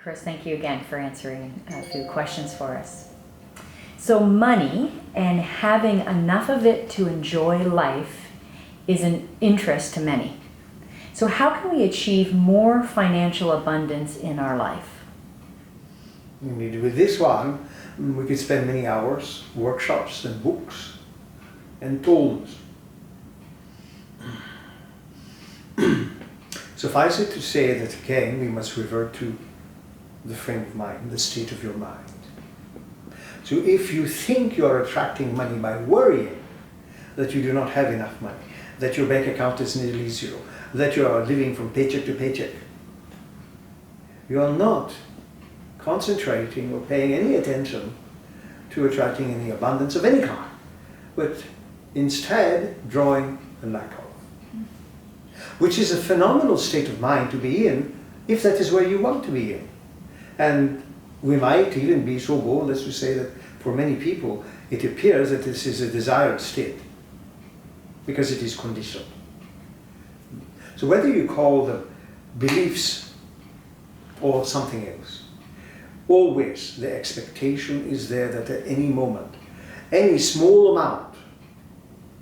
Kris, thank you again for answering a few questions for us. So money and having enough of it to enjoy life is an interest to many. So how can we achieve more financial abundance in our life? Indeed, with this one, we could spend many hours, workshops and books and tools. Suffice it to say that again we must revert to the frame of mind, the state of your mind. So if you think you're attracting money by worrying that you do not have enough money, that your bank account is nearly zero, that you are living from paycheck to paycheck, you are not concentrating or paying any attention to attracting any abundance of any kind, but instead drawing a lack of. Which is a phenomenal state of mind to be in if that is where you want to be in. And we might even be so bold as to say that for many people it appears that this is a desired state because it is conditioned. So whether you call them beliefs or something else, always the expectation is there that at any moment, any small amount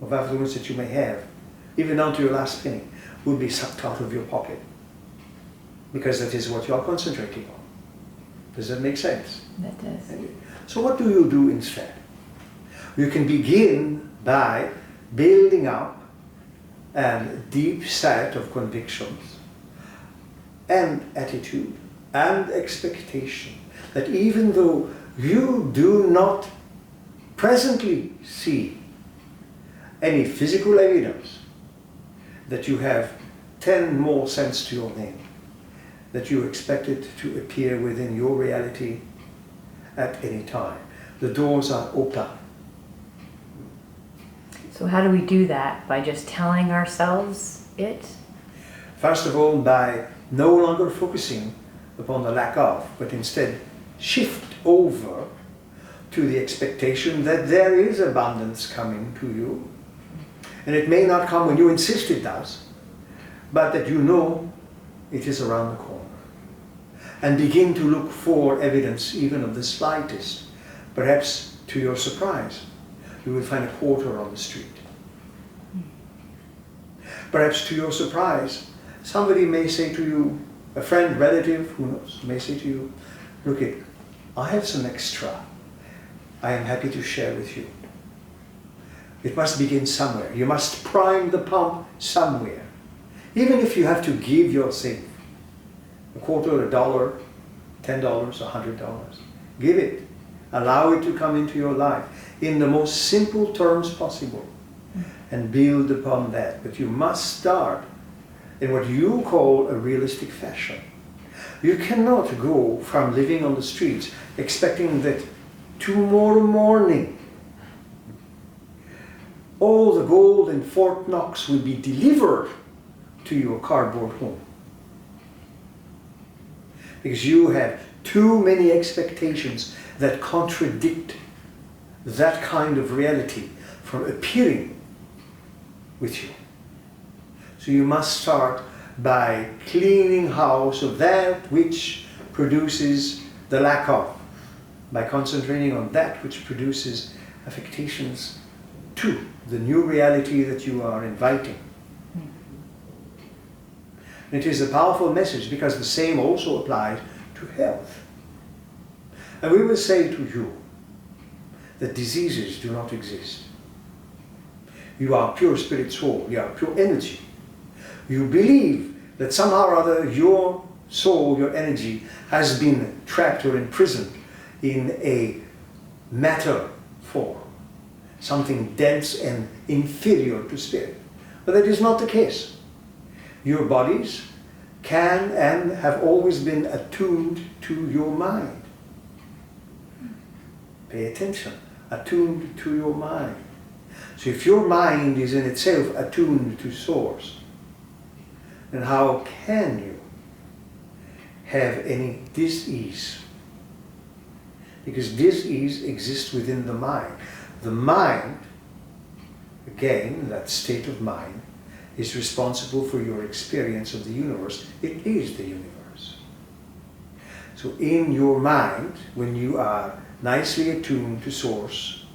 of affluence that you may have, even down to your last penny, will be sucked out of your pocket. Because that is what you are concentrating on. Does that make sense? That does. So what do you do instead? You can begin by building up a deep set of convictions and attitude and expectation that even though you do not presently see any physical evidence that you have 10 more cents to your name, that you expect it to appear within your reality at any time. The doors are open. So how do we do that? By just telling ourselves it? First of all, by no longer focusing upon the lack of, but instead shift over to the expectation that there is abundance coming to you. And it may not come when you insist it does, but that you know it is around the corner. And begin to look for evidence even of the slightest. Perhaps to your surprise, you will find a quarter on the street. Perhaps to your surprise, somebody may say to you, a friend, relative, who knows, may say to you, look it, I have some extra. I am happy to share with you. It must begin somewhere. You must prime the pump somewhere. Even if you have to give yourself a quarter, $1, $10, $100. Give it. Allow it to come into your life in the most simple terms possible and build upon that. But you must start in what you call a realistic fashion. You cannot go from living on the streets expecting that tomorrow morning all the gold in Fort Knox will be delivered to your cardboard home. Because you have too many expectations that contradict that kind of reality from appearing with you. So you must start by cleaning house of that which produces the lack of, by concentrating on that which produces affectations to the new reality that you are inviting. And it is a powerful message because the same also applies to health. And we will say to you that diseases do not exist. You are pure spirit soul, you are pure energy. You believe that somehow or other your soul, your energy, has been trapped or imprisoned in a matter form, something dense and inferior to spirit. But that is not the case. Your bodies can and have always been attuned to your mind. Pay attention, attuned to your mind. So if your mind is in itself attuned to Source, then how can you have any dis-ease? Because dis-ease exists within the mind. The mind, again, that state of mind, is responsible for your experience of the universe. It is the universe. So in your mind, when you are nicely attuned to Source,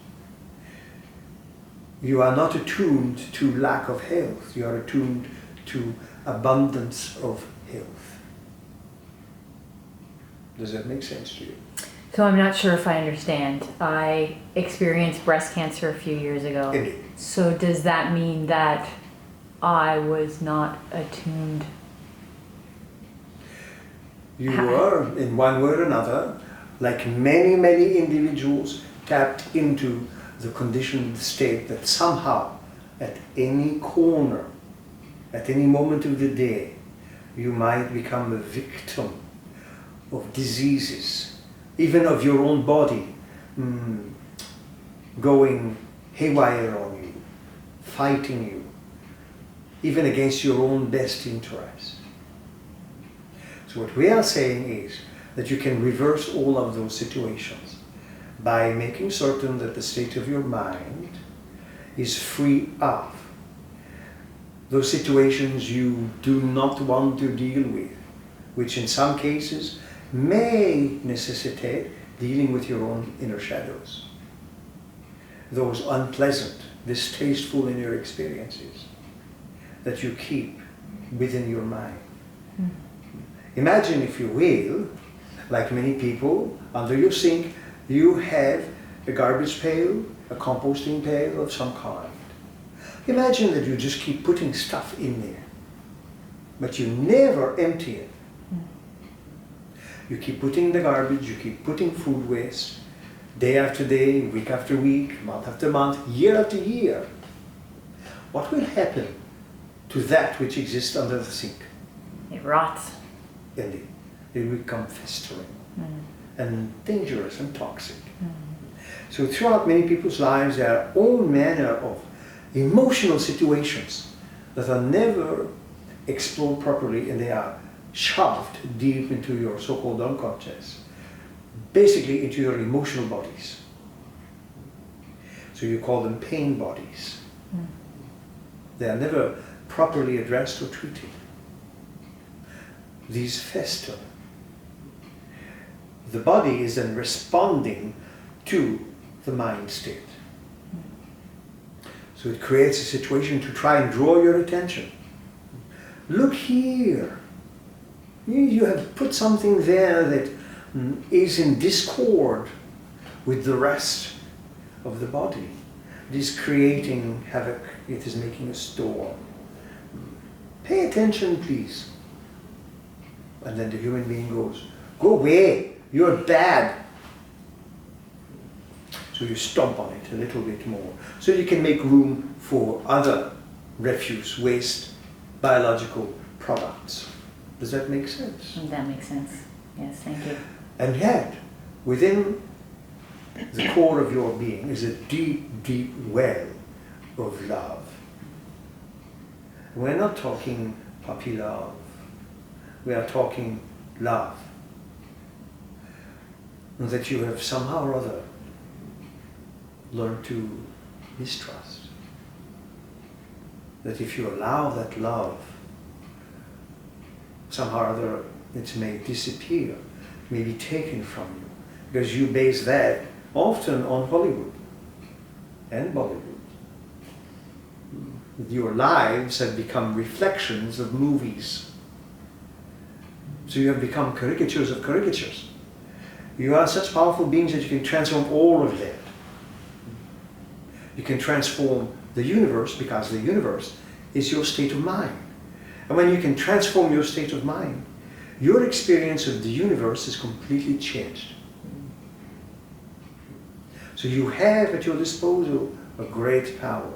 you are not attuned to lack of health. You are attuned to abundance of health. Does that make sense to you? So I'm not sure if I understand. I experienced breast cancer a few years ago. Indeed. So does that mean that I was not attuned? You were, in one way or another, like many, many individuals, tapped into the conditioned state that somehow, at any corner, at any moment of the day, you might become a victim of diseases, even of your own body, going haywire on you, fighting you, even against your own best interest. So what we are saying is that you can reverse all of those situations by making certain that the state of your mind is free of those situations you do not want to deal with, which in some cases may necessitate dealing with your own inner shadows. Those unpleasant, distasteful in your experiences that you keep within your mind. Imagine, if you will, like many people, under your sink, you have a garbage pail, a composting pail of some kind. Imagine that you just keep putting stuff in there, but you never empty it. You keep putting the garbage, you keep putting food waste, day after day, week after week, month after month, year after year. What will happen to that which exists under the sink? It rots. Indeed. It will become festering and dangerous and toxic. So throughout many people's lives, there are all manner of emotional situations that are never explored properly, and they are shoved deep into your so-called unconscious, basically into your emotional bodies. So you call them pain bodies. They are never properly addressed or treated. These fester. The body is then responding to the mind state. So it creates a situation to try and draw your attention. Look here. You have put something there that is in discord with the rest of the body. It is creating havoc. It is making a storm. Pay attention, please. And then the human being goes, go away, you're bad. So you stomp on it a little bit more, so you can make room for other refuse, waste, biological products. Does that make sense? That makes sense. Yes, thank you. And yet, within the core of your being is a deep, deep well of love. We're not talking puppy love. We are talking love. And that you have somehow or other learned to mistrust. That if you allow that love, somehow or other it may disappear, may be taken from you. Because you base that often on Hollywood and Bollywood. Your lives have become reflections of movies. So you have become caricatures of caricatures. You are such powerful beings that you can transform all of that. You can transform the universe, because the universe is your state of mind. And when you can transform your state of mind, your experience of the universe is completely changed. So you have at your disposal a great power.